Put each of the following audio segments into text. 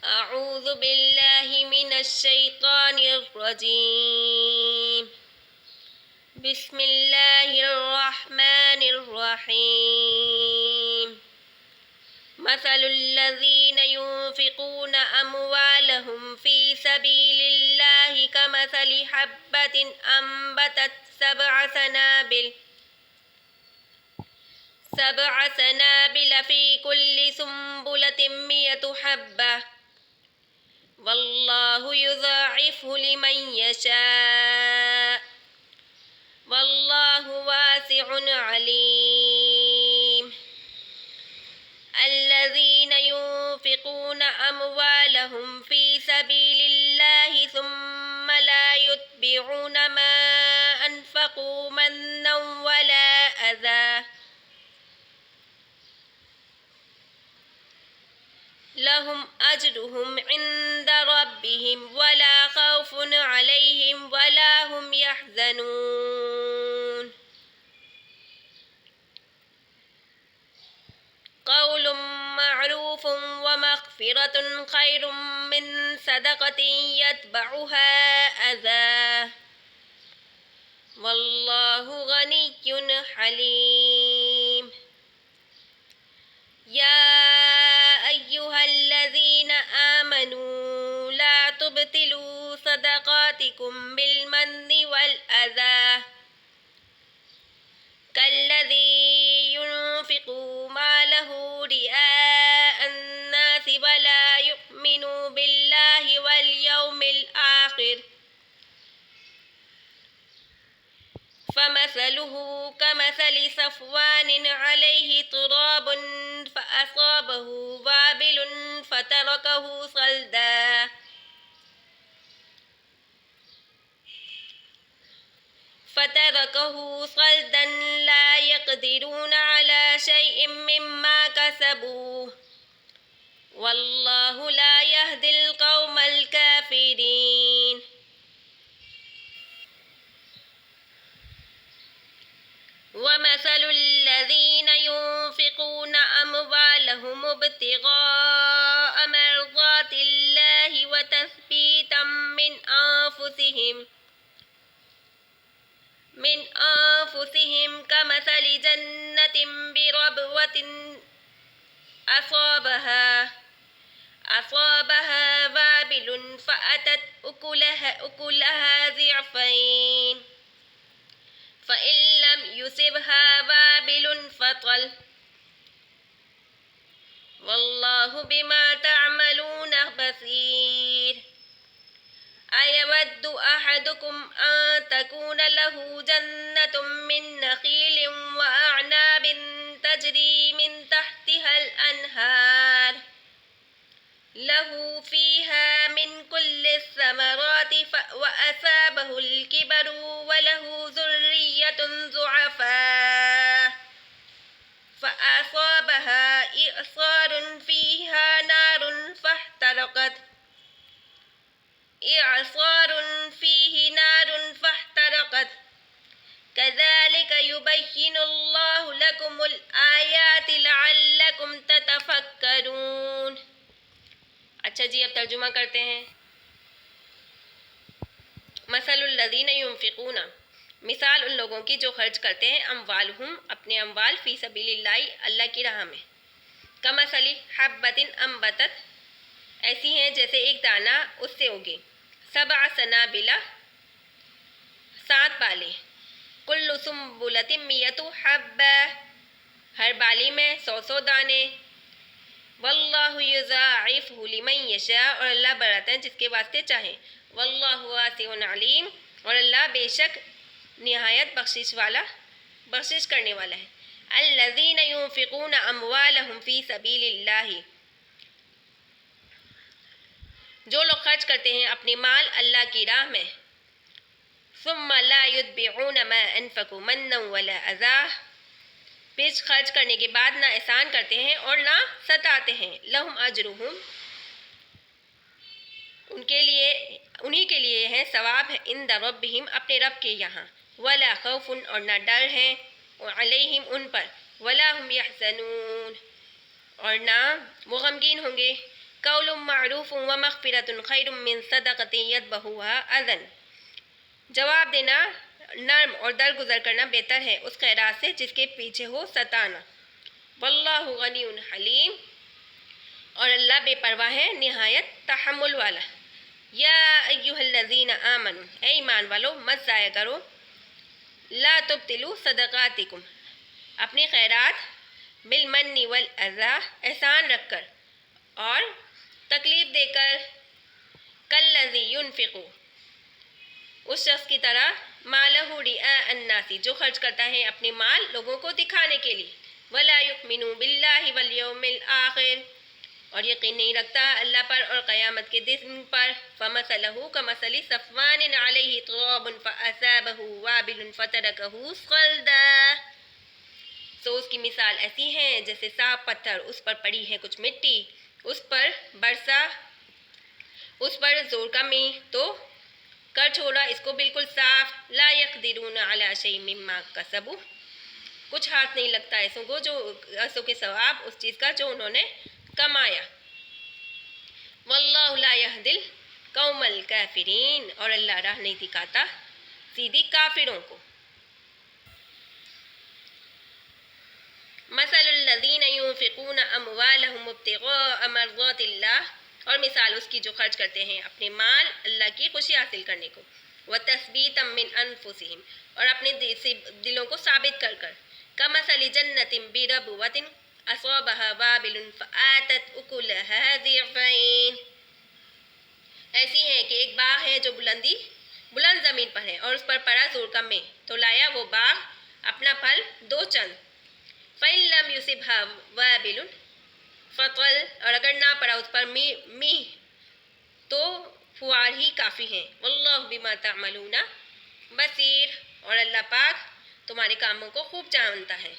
أعوذ بالله من الشيطان الرجيم. بسم الله الرحمن الرحيم. مثل الذين ينفقون أموالهم في سبيل الله كمثل حبة أنبتت سبع سنابل في كل سنبلة 100 حبة والله يضاعفه لمن يشاء والله واسع عليم. الذين ينفقون أموالهم في سبيل الله ثم لا يتبعون ما أنفقوا منا ولا أذى لهم أجرهم عند ربهم ولا خوف عليهم ولا هم يحزنون. قول معروف ومغفرة خير من صدقة يتبعها أذى والله غني حليم. يا أيها الذين آمنوا لا تبطلوا صدقاتكم بالمن والأذى كالذي ينفق ماله رئاء الناس ولا يؤمن بالله واليوم الآخر فمثله كمثل صفوان عليه تراب فأصابه وابل فتركه صلدا لا يقدرون على شيء مما كسبوا والله لا يهدي القوم الكافرين. ومثل الذين ينفقون أموالهم ابتغاء مرضات الله وتثبيتا من أنفسهم كمثل جنة بربوة أصابها وابل فأتت أكلها ضعفين فإن لم يصبها وابل فطل والله بما تعملون بصير. أيود أحدكم أن تكون له جنة من نخيل وأعناب تجري من تحتها الأنهار له فيها من كل الثمرات وأصابه الكبر وله ذرية ضعفاء فأصابها إعصار فيه نار فاحترقت كذلك يبين الله لكم الآيات لعلكم تتفکرون. اچھا جی، اب ترجمہ کرتے ہیں. مثل الذین ينفقون، مثال ان لوگوں کی جو خرچ کرتے ہیں، اموالہم اپنے اموال، فی سبیل اللہ اللہ کی راہ میں، کمثل حبۃ انبتت ایسی ہیں جیسے ایک دانہ اس سے اگے، 7 سنابل 7 بالیں، کل سنبلۃ 100 حبہ ہر بالی میں 100 دانے، واللہ یضاعف لمن یشاء اور اللہ بڑھاتا ہے جس کے واسطے چاہے، واللہ واسع علیم اور اللہ بے شک نہایت بخشش کرنے والا ہے. الذین ينفقون اموالہم فی سبیل اللہ، جو لوگ خرچ کرتے ہیں اپنے مال اللہ کی راہ میں، ثم لا يتبعون ما انفقوا منا ولا اذى، پھر خرچ کرنے کے بعد نہ احسان کرتے ہیں اور نہ ستاتے ہیں، لہم اجرہم انہی کے لیے ہے ثواب ہے، عند ربہم اپنے رب کے یہاں، ولا خوف اور نہ ڈر ہے، علیہم ان پر، ولا هم یحزنون اور نہ وہ غمگین ہوں گے. قول معروف و مغفرۃ خیر من صدقۃ یتبعها اذى، جواب دینا نرم اور درگزر کرنا بہتر ہے اس خیرات سے جس کے پیچھے ہو ستانا۔ واللہ غنی حلیم، اور اللہ بے پرواہ ہے نہایت تحمل والا۔ یا ایھا الذین آمنوا، اے ایمان والو مت ضائع کرو، لا تبطلوا صدقاتکم، اپنی خیرات، بالمن والاذی، احسان رکھ کر اور تکلیف دے کر، کالذی ینفق، اس شخص کی طرح، مالہ رئاء الناس، جو خرچ کرتا ہے اپنے مال لوگوں کو دکھانے کے لیے، ولا یؤمن باللہ والیوم الآخر، اور یقین نہیں رکھتا اللہ پر اور قیامت کے دن پر، فمثلہ کمثل صفوان علیہ تراب فاصابہ وابل فترکہ صلدا، تو اس کی مثال ایسی ہے جیسے صاف پتھر، اس پر پڑی ہے کچھ مٹی، اس پر برسا اس پر زور کا میہ تو کر چھوڑا اس کو بالکل صاف۔ لا یقدرون علی شیء مما کسبوا، کچھ ہاتھ نہیں لگتا ایسوں کے ثواب اس چیز کا جو انہوں نے کمایا۔ واللہ لا یہدی القوم الکافرین، اور اللہ راہ نہیں دکھاتا سیدھی کافروں کو۔ مثل الذین ينفقون اموالهم ابتغاء مرضات اللہ، اور مثال اس کی جو خرچ کرتے ہیں اپنے مال اللہ کی خوشی حاصل کرنے کو، وتثبیتا من انفسہم، اور اپنے دلوں کو ثابت کر کر، کمثل جنۃ بربوۃ اصابها وابل فآتت اکلها ضعفین، ایسی ہے کہ ایک باغ ہے جو بلند زمین پر ہے اور اس پر پڑا زور کا میہ، تو لایا وہ باغ اپنا پھل دو چند۔ فإن لم يصبها وابل فطل، اور اگر نہ پڑا اس پر میہ تو پھوار ہی کافی ہیں۔ واللہ بما تعملون بصیر، اور اللہ پاک تمہارے کاموں کو خوب جانتا ہے۔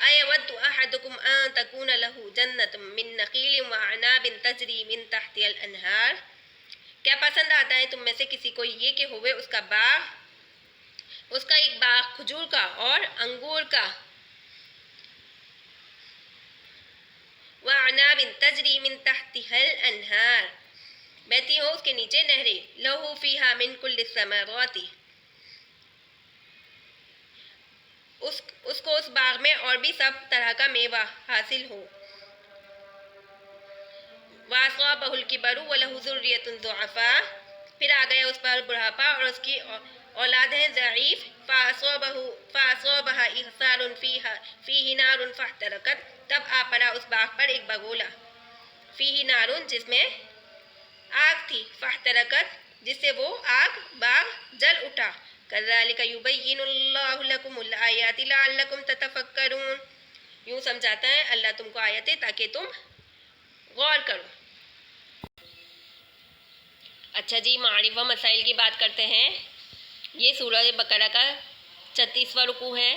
أَيَوَدُّ أَحَدُكُمْ أَن تَكُونَ لَهُ جَنَّةٌ مِّن نَخِيلٍ وَأَعْنَابٍ تَجْرِي مِن تَحْتِهَا الْأَنْهَارُ، کیا پسند آتا ہے تم میں سے کسی کو یہ کہ ہوئے اس کا ایک باغ کھجور کا اور انگور کا، وَأَعْنَابٍ تَجْرِي مِن تَحْتِهَا الْأَنْهَارُ، بہتی ہو اس کے نیچے نہریں، لَهُ فِيهَا مِن كُلِّ الثَّمَرَاتِ، اس کو اس باغ میں اور بھی سب طرح کا میوہ حاصل ہو، وَأَصَابَهُ الْكِبَرُ وَلَهُ ذُرِّيَّةٌ ضُعَفَاءُ، پھر آ گیا اس پر بڑھاپا اور اس کی اولاد ہے ضعیف، فَأَصَابَهَا إِعْصَارٌ فِيهِ نَارٌ فَاحْتَرَقَتْ، تب آ پڑا اس باغ پر ایک بگولا، فِيهِ نَارٌ جس میں آگ تھی، فَاحْتَرَقَتْ جس سے وہ باغ جل اٹھا۔ كَذَلِكَ يُبَيِّنُ اللَّهُ لَكُمُ الْآيَاتِ لَعَلَّكُمْ تَتَفَكَّرُونَ، یوں سمجھاتا ہے اللہ تم کو آیتیں تاکہ تم غور کرو۔ اچھا جی، معارف و مسائل کی بات کرتے ہیں۔ یہ سورہ بقرہ کا 36واں رکوع ہے،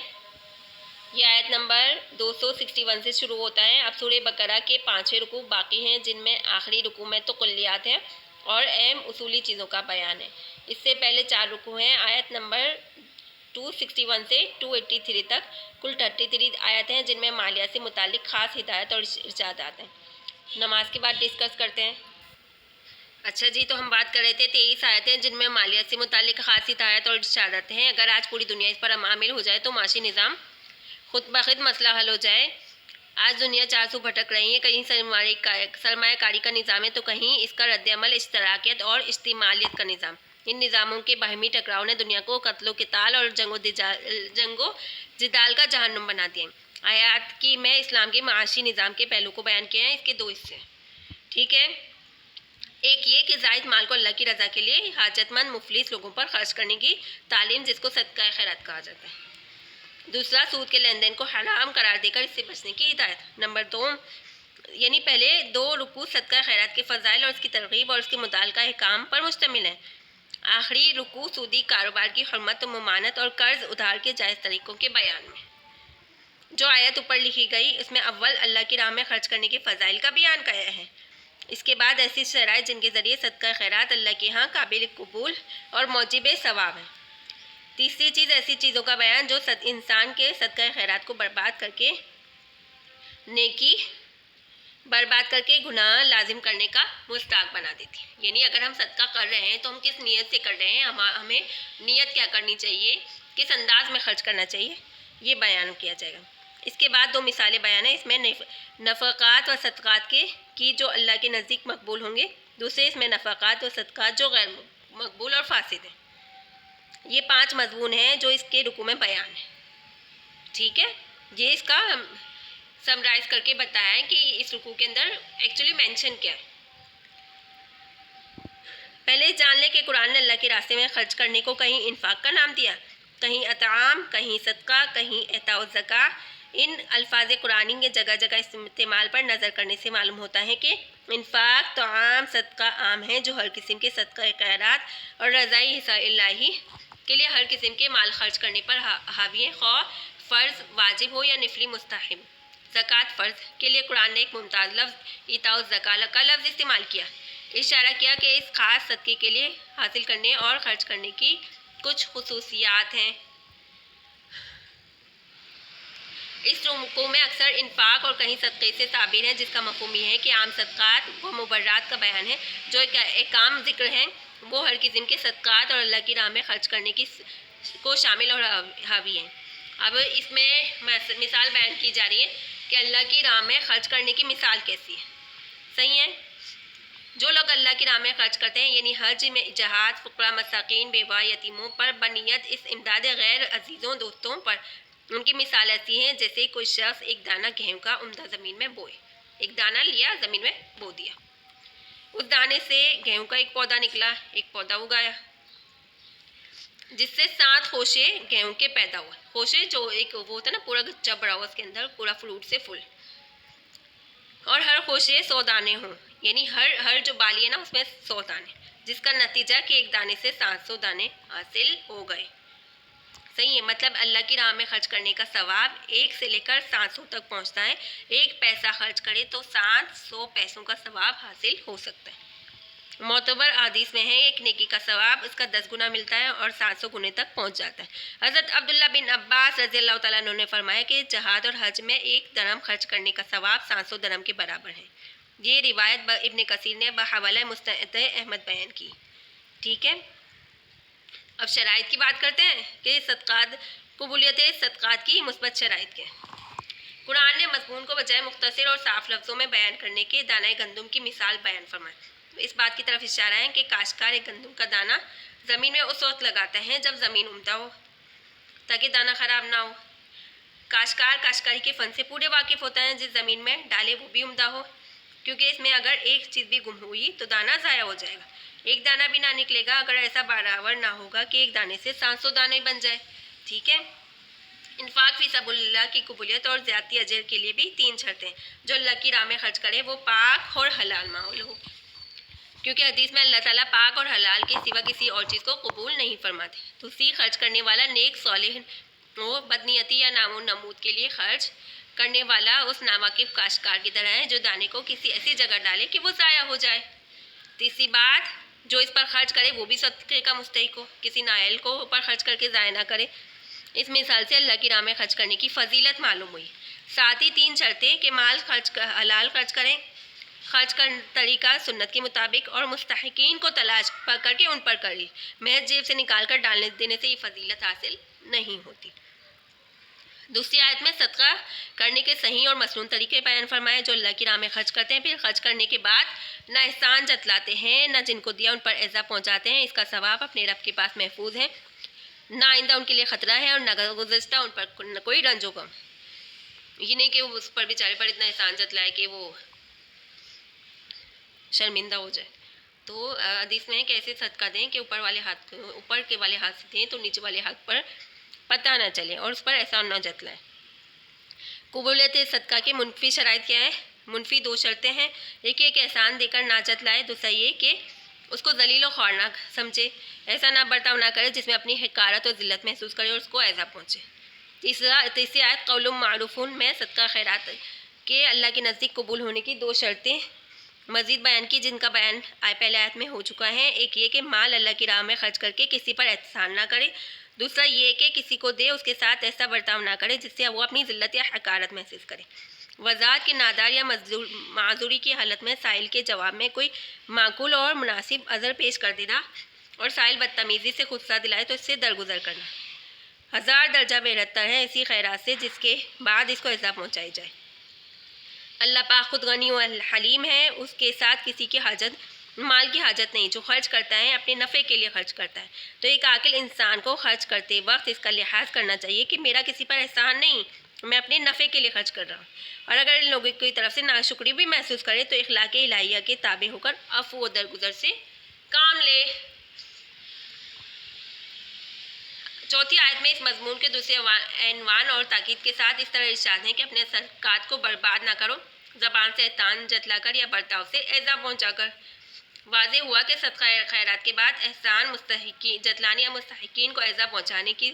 یہ آیت نمبر 261 سے شروع ہوتا ہے۔ اب سورہ بقرہ کے 5 رکوع باقی ہیں جن میں آخری رکوع میں تو کلیات ہیں اور اہم اصولی چیزوں کا بیان ہے۔ اس سے پہلے 4 رکوع ہیں، آیت نمبر 261 سے 283 تک کل 33 آیت ہیں جن میں مالیات سے متعلق خاص ہدایت اور ارشادات ہیں۔ نماز کے بعد ڈسکس کرتے ہیں۔ اچھا جی، تو ہم بات کر رہے تھے 23 آیتیں جن میں مالیات سے متعلق خاص ہدایت اور ارشادات ہیں۔ اگر آج پوری دنیا اس پر عامل ہو جائے تو معاشی نظام خود بخود مسئلہ حل ہو جائے۔ آج دنیا 400 بھٹک رہی ہے، کہیں سرمایہ کاری کا نظام ہے تو کہیں اس کا رد عمل اشتراکیت اور اجتماعیت کا نظام۔ ان نظاموں کے باہمی ٹکراؤ نے دنیا کو قتل و قتال اور جنگ و جدال کا جہنم بنا دیا ہے۔ آیات کی میں اسلام کے معاشی نظام کے پہلو کو بیان کیا ہے، اس کے 2 حصے، ٹھیک ہے۔ ایک یہ کہ زائد مال کو اللہ کی رضا کے لیے حاجت مند مفلس لوگوں پر خرچ کرنے کی تعلیم جس کو صدقہ خیرات کہا جاتا ہے۔ دوسرا، سود کے لین دین کو حرام قرار دے کر اس سے بچنے کی ہدایت۔ نمبر 2، یعنی پہلے 2 رکوع صدقہ خیرات کے فضائل اور اس کی ترغیب اور اس کے متعلقہ احکام پر مشتمل ہیں۔ آخری رکوع سودی کاروبار کی حرمت و ممانعت اور قرض ادھار کے جائز طریقوں کے بیان میں۔ جو آیت اوپر لکھی گئی اس میں اول اللہ کی راہ میں خرچ کرنے کے فضائل کا بیان کیا ہے، اس کے بعد ایسی شرائط جن کے ذریعے صدقہ خیرات اللہ کے ہاں قابل قبول اور موجب ثواب ہے۔ تیسری چیز، ایسی چیزوں کا بیان جو انسان کے صدقہ خیرات کو برباد کر کے نیکی برباد کر کے گناہ لازم کرنے کا مستحق بنا دیتی ہے۔ یعنی اگر ہم صدقہ کر رہے ہیں تو ہم کس نیت سے کر رہے ہیں، ہمیں نیت کیا کرنی چاہیے، کس انداز میں خرچ کرنا چاہیے، یہ بیان کیا جائے گا۔ اس کے بعد 2 مثالیں بیان ہیں، اس میں نفقات و صدقات کی جو اللہ کے نزدیک مقبول ہوں گے، دوسرے اس میں نفقات و صدقات جو غیر مقبول اور فاسد ہیں۔ یہ 5 مضمون ہیں جو اس کے رکوع میں بیان ہے، ٹھیک ہے۔ یہ اس کا سمرائز کر کے بتایا ہے کہ اس رکوع کے اندر ایکچولی مینشن کیا ہے۔ پہلے جان لیں کہ قرآن نے اللہ کے راستے میں خرچ کرنے کو کہیں انفاق کا نام دیا، کہیں اطعام، کہیں صدقہ، کہیں اعطاء الزکاة۔ ان الفاظ قرآنی کے جگہ جگہ استعمال پر نظر کرنے سے معلوم ہوتا ہے کہ انفاق، طعام، صدقہ عام ہیں جو ہر قسم کے صدقہ خیرات اور رضائی حصہ الہی کے لیے ہر قسم کے مال خرچ کرنے پر حاوی ہیں، خواہ فرض واجب ہو یا نفلی مستحب۔ زکوٰۃ فرض کے لیے قرآن نے ایک ممتاز لفظ ایتاء الزکاة کا لفظ استعمال کیا، اشارہ کیا کہ اس خاص صدقے کے لیے حاصل کرنے اور خرچ کرنے کی کچھ خصوصیات ہیں۔ اس رکوع میں اکثر انفاق اور کہیں صدقے سے تعبیر ہے، جس کا مفہوم یہ ہے کہ عام صدقات و مبررات کا بیان ہے۔ جو ایک عام ذکر ہیں وہ ہر قسم کے صدقات اور اللہ کی راہ میں خرچ کرنے کی کو شامل اور حاوی ہیں۔ اب اس میں مثال بیان کی جا رہی ہے کہ اللہ کی راہ میں خرچ کرنے کی مثال کیسی ہے، صحیح ہے۔ جو لوگ اللہ کی راہ میں خرچ کرتے ہیں، یعنی حج میں جہاد، فقراء، مساکین، بیوہ، یتیموں پر بنیت اس امداد غیر عزیزوں دوستوں پر، ان کی مثال ایسی ہے جیسے کوئی شخص ایک دانہ گیہوں کا عمدہ زمین میں بوئے، ایک دانہ لیا زمین میں بو دیا، اس دانے سے گیہوں کا ایک پودا نکلا، ایک پودا اگایا جس سے 7 خوشے گیہوں کے پیدا ہوئے۔ خوشے جو ایک وہ ہوتا ہے نا، پورا گچا بڑا ہوا، اس کے اندر پورا فروٹ سے فل، اور ہر خوشے 100 دانے ہوں، یعنی ہر جو بالی ہے نا اس میں 100 دانے، جس کا نتیجہ کہ ایک دانے سے 700 دانے حاصل ہو گئے، صحیح ہے۔ مطلب اللہ کی راہ میں خرچ کرنے کا ثواب 1 سے لے کر 700 تک پہنچتا ہے۔ 1 پیسہ خرچ کرے تو 700 پیسوں کا ثواب حاصل ہو سکتا ہے۔ معتبر حدیث میں ہے ایک نیکی کا ثواب اس کا 10 گنا ملتا ہے اور 700 گنے تک پہنچ جاتا ہے۔ حضرت عبداللہ بن عباس رضی اللہ تعالیٰ عنہ نے فرمایا کہ جہاد اور حج میں 1 درہم خرچ کرنے کا ثواب 700 درہم کے برابر ہے۔ یہ روایت ابن کثیر نے بحوالہ مستند احمد بیان کی، ٹھیک ہے۔ اب شرائط کی بات کرتے ہیں کہ صدقات، قبولیت صدقات کی مثبت شرائط کے۔ قرآن نے مضمون کو بجائے مختصر اور صاف لفظوں میں بیان کرنے کے دانہ گندم کی مثال بیان فرمائی۔ اس بات کی طرف اشارہ ہے کہ کاشتکار ایک گندم کا دانہ زمین میں اس وقت لگاتا ہے جب زمین عمدہ ہو تاکہ دانہ خراب نہ ہو۔ کاشتکار کاشتکاری کے فن سے پورے واقف ہوتا ہے، جس زمین میں ڈالے وہ بھی عمدہ ہو، کیونکہ اس میں اگر ایک چیز بھی گم ہوئی تو دانہ ضائع ہو جائے گا، ایک دانہ بھی نہ نکلے گا اگر ایسا برابر نہ ہوگا کہ ایک دانے سے 700 دانے بن جائے، ٹھیک ہے۔ انفاق فی سبیل اللہ کی قبولیت اور زیادتی اجر کے لیے بھی 3 شرطیں، جو اللہ کی راہ میں خرچ کرے وہ پاک اور حلال ماحول ہو، کیونکہ حدیث میں اللہ تعالیٰ پاک اور حلال کے سوا کسی اور چیز کو قبول نہیں فرماتے۔ دوسری، خرچ کرنے والا نیک صالح ہو، بدنیتی یا نام و نمود کے لیے خرچ کرنے والا اس ناواقف کاشتکار کی طرح ہے جو دانے کو کسی ایسی جگہ ڈالے کہ وہ ضائع ہو جائے۔ تیسری بات، جو اس پر خرچ کرے وہ بھی صدقے کا مستحق ہو، کسی نائل کو اوپر خرچ کر کے ضائع نہ کرے۔ اس مثال سے اللہ کی راہ میں خرچ کرنے کی فضیلت معلوم ہوئی۔ ساتھ ہی 3 شرطیں کہ مال حلال خرچ کریں، خرچ کا طریقہ سنت کے مطابق، اور مستحقین کو تلاش کر کے ان پر کرے، محض جیب سے نکال کر ڈالنے دینے سے یہ فضیلت حاصل نہیں ہوتی۔ دوسری آیت میں صدقہ کرنے کے صحیح اور مسنون طریقے بیان فرمائے، جو اللہ کی راہ میں خرچ کرتے ہیں، پھر خرچ کرنے کے بعد نہ احسان جتلاتے ہیں، نہ جن کو دیا ان پر ایذا پہنچاتے ہیں، اس کا ثواب اپنے رب کے پاس محفوظ ہے، نہ آئندہ ان کے لیے خطرہ ہے، اور نہ گزشتہ ان پر کوئی رنج و غم۔ یہ نہیں کہ وہ اس پر بیچارے پر اتنا احسان جتلائے کہ وہ شرمندہ ہو جائے۔ تو حدیث میں ہے کہ ایسے صدقہ دیں کہ اوپر کے والے ہاتھ سے دیں تو نیچے والے ہاتھ پر پتہ نہ چلے اور اس پر احسان نہ جتلائے۔ قبولیت صدقہ کے منفی شرائط کیا ہے؟ منفی 2 شرطیں ہیں، ایک یہ کہ احسان دے کر نہ جتلائے، دوسرا یہ کہ اس کو ذلیل و خوار نہ سمجھے، ایسا نہ برتاؤ نہ کرے جس میں اپنی حقارت اور ذلت محسوس کرے اور اس کو ایذا پہنچے۔ تیسری آیت قول معروف میں صدقہ خیرات کے اللہ کے نزدیک قبول ہونے کی 2 شرطیں مزید بیان کی، جن کا بیان پہلے آیت میں ہو چکا ہے۔ ایک یہ کہ مال اللہ کی راہ میں خرچ کر کے کسی پر احسان نہ کرے، دوسرا یہ کہ کسی کو دے اس کے ساتھ ایسا برتاؤ نہ کرے جس سے وہ اپنی ذلت یا حقارت محسوس کرے۔ وضاحت کے نادار یا معذوری کی حالت میں سائل کے جواب میں کوئی معقول اور مناسب عذر پیش کر دینا، اور سائل بدتمیزی سے غصہ دلائے تو اس سے درگزر کرنا 1000 درجہ بہتر ہے ایسی خیرات سے جس کے بعد اس کو ایزا پہنچائی جائے۔ اللہ پاک خود غنی و حلیم ہے، اس کے ساتھ کسی کی حاجت مال کی حاجت نہیں، جو خرچ کرتا ہے اپنے نفع کے لیے خرچ کرتا ہے۔ تو ایک عاقل انسان کو خرچ کرتے وقت اس کا لحاظ کرنا چاہیے کہ میرا کسی پر احسان نہیں، میں اپنے نفع کے لیے خرچ کر رہا ہوں، اور اگر ان لوگوں کی طرف سے ناشکری بھی محسوس کرے تو اخلاق الہیہ کے تابع ہو کر عفو و درگزر سے کام لے۔ چوتھی آیت میں اس مضمون کے دوسرے عنوان اور تاکید کے ساتھ اس طرح ارشاد ہے کہ اپنے صدقات کو برباد نہ کرو، زبان سے احسان جتلا کر یا برتاؤ سے ایذا پہنچا کر۔ واضح ہوا کہ صدقہ خیرات کے بعد احسان مستحقین جتلانے یا مستحقین کو ایذا پہنچانے کی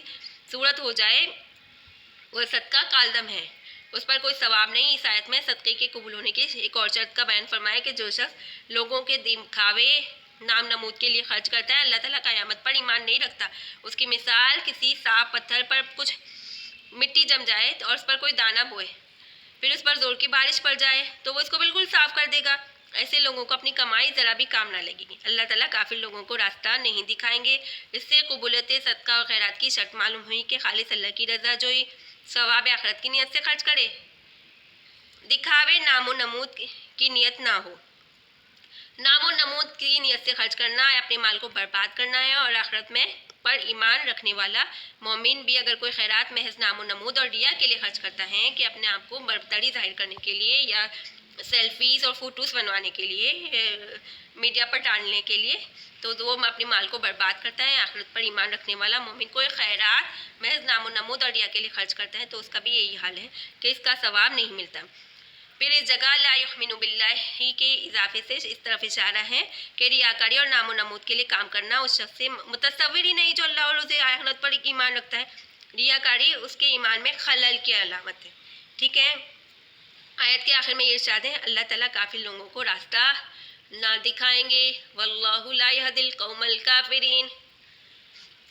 صورت ہو جائے وہ صدقہ کالدم ہے، اس پر کوئی ثواب نہیں۔ اس آیت میں صدقے کے قبول ہونے کی ایک اور شرط کا بیان فرمایا کہ جو شخص لوگوں کے دکھاوے نام نمود کے لیے خرچ کرتا ہے، اللہ تعالیٰ قیامت پر ایمان نہیں رکھتا۔ اس کی مثال کسی صاف پتھر پر کچھ مٹی جم جائے اور اس پر کوئی دانہ بوئے، پھر اس پر زور کی بارش پڑ جائے تو وہ اس کو بالکل صاف کر دے گا۔ ایسے لوگوں کو اپنی کمائی ذرا بھی کام نہ لگے گی، اللہ تعالیٰ کافر لوگوں کو راستہ نہیں دکھائیں گے۔ اس سے قبولیت صدقہ و خیرات کی شرط معلوم ہوئی کہ خالص اللہ کی رضا جوئی، ثواب آخرت کی نیت سے خرچ کرے، دکھاوے نام و نمود کی نیت نہ ہو۔ نام و نمود کی نیت سے خرچ کرنا ہے، اپنے مال کو برباد کرنا ہے، اور آخرت میں پر ایمان رکھنے والا مومن بھی اگر کوئی خیرات محض نام و نمود اور ریا کے لیے خرچ کرتا ہے کہ اپنے آپ کو برتری ظاہر کرنے کے لیے یا سیلفیز اور فوٹوز بنوانے کے لیے، میڈیا پر ڈالنے کے لیے، تو وہ اپنے مال کو برباد کرتا ہے۔ آخرت پر ایمان رکھنے والا مومن کوئی خیرات محض نام و نمود اور ریا کے لیے خرچ کرتا ہے تو اس کا بھی یہی حال ہے کہ اس کا ثواب نہیں ملتا۔ پھر اس جگہ لا یؤمن باللہ کے اضافے سے اس طرف اشارہ ہے کہ ریاکاری اور نام و نمود کے لیے کام کرنا اس شخص سے متصور ہی نہیں جو اللہ اور روز آخرت پر ایمان رکھتا ہے۔ ریاکاری اس کے ایمان میں خلل کی علامت ہے۔ ٹھیک ہے، آیت کے آخر میں یہ ارشاد ہے اللہ تعالیٰ کافر لوگوں کو راستہ نہ دکھائیں گے، واللہ لا یہدی القوم الکافرین۔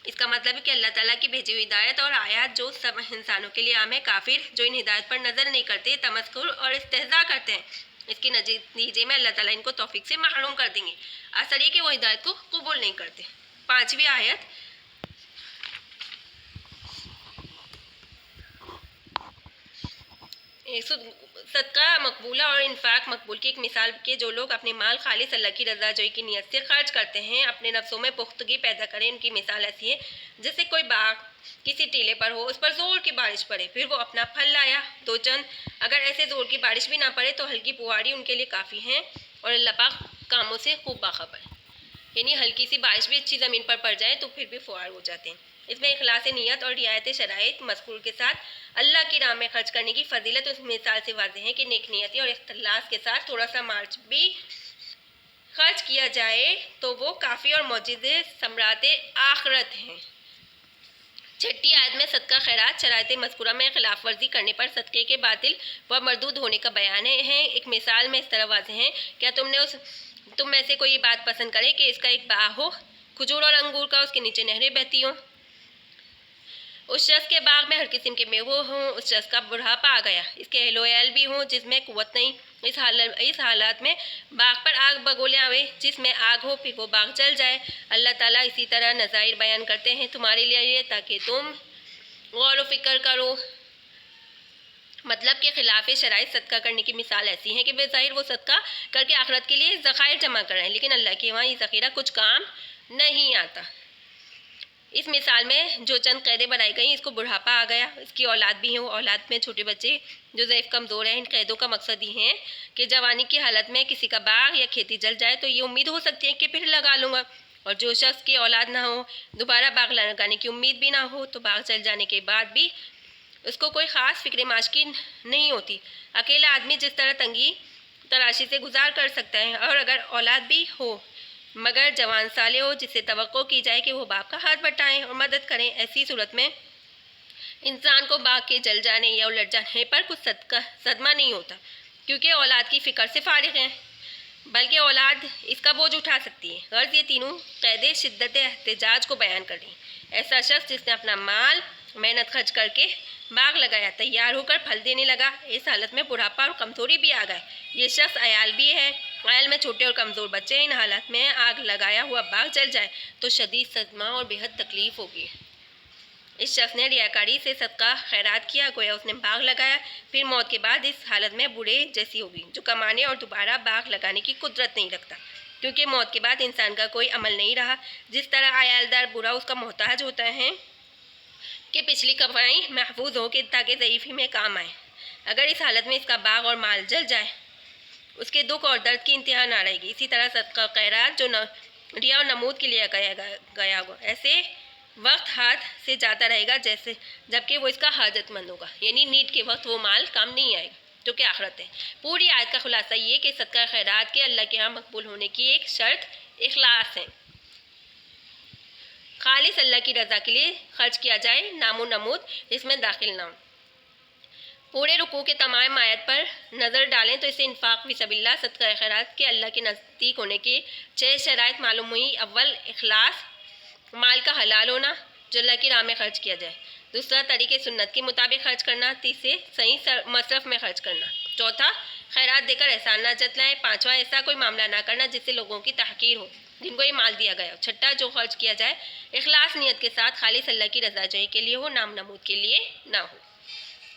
اس کا مطلب ہے کہ اللہ تعالیٰ کی بھیجی ہوئی ہدایت اور آیات جو سب انسانوں کے لیے عام ہے، کافر جو ان ہدایت پر نظر نہیں کرتے، تمسخر اور استہزاء کرتے ہیں، اس کے نتیجے میں اللہ تعالیٰ ان کو توفیق سے محروم کر دیں گے۔ اثر یہ کہ وہ ہدایت کو قبول نہیں کرتے۔ 5ویں آیت، صدقہ مقبولہ اور انفاق مقبول کی ایک مثال کہ جو لوگ اپنے مال خالص اللہ کی رضا جوئی کی نیت سے خرچ کرتے ہیں، اپنے نفسوں میں پختگی پیدا کریں۔ ان کی مثال ایسی ہے جیسے کوئی باغ کسی ٹیلے پر ہو، اس پر زور کی بارش پڑے، پھر وہ اپنا پھل لایا تو چند، اگر ایسے زور کی بارش بھی نہ پڑے تو ہلکی پھواری ان کے لیے کافی ہیں، اور اللہ پاک کاموں سے خوب باخبر ہے۔ یعنی ہلکی سی بارش بھی اچھی زمین پر پڑ جائے تو پھر بھی فوار ہو جاتے ہیں۔ اس میں اخلاص نیت اور رعایت شرائط مذکور کے ساتھ اللہ کی راہ میں خرچ کرنے کی فضیلت اس مثال سے واضح ہے کہ نیک نیتی اور اخلاص کے ساتھ تھوڑا سا مارچ بھی خرچ کیا جائے تو وہ کافی اور معجز ثمرات آخرت ہیں۔ 6 آیت میں صدقہ خیرات شرائط مذکورہ میں خلاف ورزی کرنے پر صدقے کے باطل و مردود ہونے کا بیان ہے۔ ایک مثال میں اس طرح واضح ہے، کیا تم میں سے کوئی یہ بات پسند کرے کہ اس کا ایک باغ ہو کھجور اور انگور کا، اس کے نیچے نہریں بہتی ہوں، اس شخص کے باغ میں ہر قسم کے میوے ہوں، اس شخص کا بڑھاپا آ گیا، اس کے اہل و عیال بھی ہوں جس میں قوت نہیں، اس حالات میں باغ پر آگ بگولے آوے جس میں آگ ہو، پھر وہ باغ جل جائے۔ اللہ تعالیٰ اسی طرح نظائر بیان کرتے ہیں تمہارے لیے تاکہ تم غور و فکر کرو۔ مطلب کہ خلاف شرائط صدقہ کرنے کی مثال ایسی ہے کہ بظاہر وہ صدقہ کر کے آخرت کے لیے ذخائر جمع کر رہے ہیں، لیکن اللہ کے وہاں یہ ذخیرہ کچھ کام نہیں آتا۔ اس مثال میں جو چند قیدیں بنائی گئیں، اس کو بڑھاپا آ گیا، اس کی اولاد بھی ہوں، اولاد میں چھوٹے بچے جو ضعیف کمزور ہیں، ان قیدوں کا مقصد یہ ہے کہ جوانی کی حالت میں کسی کا باغ یا کھیتی جل جائے تو یہ امید ہو سکتی ہے کہ پھر لگا لوں گا، اور جو شخص کی اولاد نہ ہو، دوبارہ باغ لگانے کی امید بھی نہ ہو تو باغ جل جانے کے بعد بھی اس کو کوئی خاص فکر معاش کی نہیں ہوتی۔ اکیلا آدمی جس طرح تنگی تراشی سے گزار کر سکتا ہے، اور اگر اولاد بھی ہو مگر جوان صالح ہو جس سے توقع کی جائے کہ وہ باپ کا ہاتھ بٹائیں اور مدد کریں، ایسی صورت میں انسان کو باغ کے جل جانے یا الٹ جانے پر کچھ صدمہ نہیں ہوتا، کیونکہ اولاد کی فکر سے فارغ ہیں، بلکہ اولاد اس کا بوجھ اٹھا سکتی ہے۔ غرض یہ تینوں قیدیں شدت احتجاج کو بیان کر رہی ہیں۔ ایسا شخص جس نے اپنا مال محنت خرچ کر کے باغ لگایا، تیار ہو کر پھل دینے لگا، اس حالت میں بڑھاپا اور کمزوری بھی آ گئے۔ یہ شخص عیال بھی ہے، عیال میں چھوٹے اور کمزور بچے، ان حالات میں آگ لگایا ہوا باغ جل جائے تو شدید صدمہ اور بےحد تکلیف ہوگی۔ اس شخص نے ریاکاری سے صدقہ خیرات کیا، گویا اس نے باغ لگایا، پھر موت کے بعد اس حالت میں بوڑھے جیسی ہوگی جو کمانے اور دوبارہ باغ لگانے کی قدرت نہیں رکھتا، کیونکہ موت کے بعد انسان کا کوئی عمل نہیں رہا۔ جس طرح عیالدار بوڑھا اس کا محتاج ہوتا ہے کہ پچھلی کمائی محفوظ ہو کہ تاکہ ضعیفی میں کام آئے، اگر اس حالت میں اس کا باغ اور مال جل جائے اس کے دکھ اور درد کی انتہا نہ رہے گی۔ اسی طرح صدقہ خیرات جو ریا اور نمود کے لیے گیا ہوگا ایسے وقت ہاتھ سے جاتا رہے گا جیسے جبکہ وہ اس کا حاجت مند ہوگا، یعنی نیڈ کے وقت وہ مال کام نہیں آئے گا جو کہ آخرت ہے۔ پوری آیت کا خلاصہ یہ کہ صدقہ خیرات کے اللہ کے ہاں مقبول ہونے کی ایک شرط اخلاص ہے، خالص اللہ کی رضا کے لیے خرچ کیا جائے، نام و نمود اس میں داخل نہ ہو۔ پورے رکوع کے تمام آیت پر نظر ڈالیں تو اسے انفاق فی سبیل اللہ، صدقہ خیرات کے اللہ کے نزدیک ہونے کی 6 شرائط معلوم ہوئی۔ اول، اخلاص، مال کا حلال ہونا جو اللہ کی راہ میں خرچ کیا جائے۔ دوسرا، طریقے سنت کے مطابق خرچ کرنا۔ تیسرے، صحیح مصرف میں خرچ کرنا۔ چوتھا، خیرات دے کر احسان نہ جتلائیں۔ پانچواں، ایسا کوئی معاملہ نہ کرنا جس سے لوگوں کی تحقیر ہو جن کو یہ مال دیا گیا ہو۔ چھٹا، جو خرچ کیا جائے اخلاص نیت کے ساتھ خالص اللہ کی رضا جوئی کے لیے ہو، نام نمود کے لیے نہ ہو۔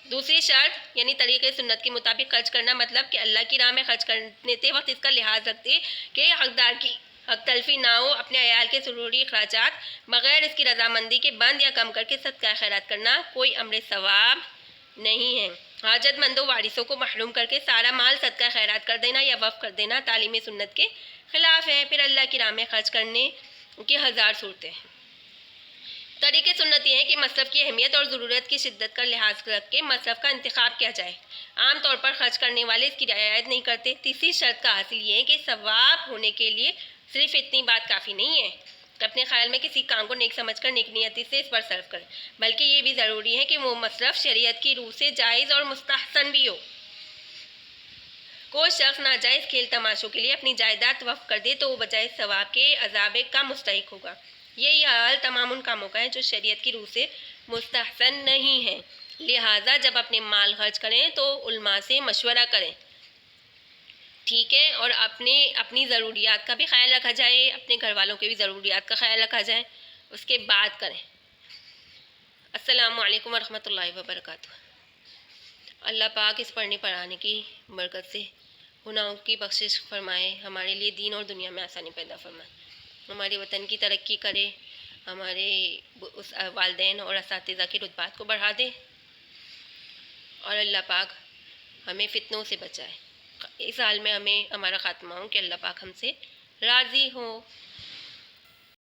دوسری شرط یعنی طریقے سنت کے مطابق خرچ کرنا، مطلب کہ اللہ کی راہ میں خرچ کرتے وقت اس کا لحاظ رکھتے کہ حقدار کی حق تلفی نہ ہو۔ اپنے عیال کے ضروری اخراجات بغیر اس کی رضامندی کے بند یا کم کر کے صدقہ خیرات کرنا کوئی امر ثواب نہیں ہے۔ حاجت مندوں وارثوں کو محروم کر کے سارا مال صدقہ خیرات کر دینا یا وقف کر دینا تعلیم سنت کے خلاف ہے۔ پھر اللہ کی راہ میں خرچ کرنے کی 1000 صورتیں ہیں۔ طریقے سنت یہ ہے کہ مصرف کی اہمیت اور ضرورت کی شدت کا لحاظ رکھ کے مصرف کا انتخاب کیا جائے۔ عام طور پر خرچ کرنے والے اس کی رعایت نہیں کرتے۔ تیسری شرط کا حاصل یہ ہے کہ ثواب ہونے کے لیے صرف اتنی بات کافی نہیں ہے کہ اپنے خیال میں کسی کام کو نیک سمجھ کر نیک نیتی سے اس پر صرف کریں، بلکہ یہ بھی ضروری ہے کہ وہ مصرف شریعت کی روح سے جائز اور مستحسن بھی ہو۔ کوئی شخص ناجائز کھیل تماشوں کے لیے اپنی جائیداد وقف کر دے تو وہ بجائے ثواب کے عذاب کا مستحق ہوگا۔ یہی حال تمام ان کاموں کا ہے جو شریعت کی روح سے مستحسن نہیں ہیں۔ لہٰذا جب اپنے مال خرچ کریں تو علماء سے مشورہ کریں، ٹھیک ہے، اور اپنی ضروریات کا بھی خیال رکھا جائے، اپنے گھر والوں کے بھی ضروریات کا خیال رکھا جائے، اس کے بعد کریں۔ السلام علیکم ورحمۃ اللہ وبرکاتہ۔ اللہ پاک اس پڑھنے پڑھانے کی برکت سے گناہوں کی بخشش فرمائے، ہمارے لیے دین اور دنیا میں آسانی پیدا فرمائے، ہمارے وطن کی ترقی کرے، ہمارے والدین اور اساتذہ کے رتبات کو بڑھا دے، اور اللہ پاک ہمیں فتنوں سے بچائے۔ اس حال میں ہمیں ہمارا خاتمہ ہو کہ اللہ پاک ہم سے راضی ہو۔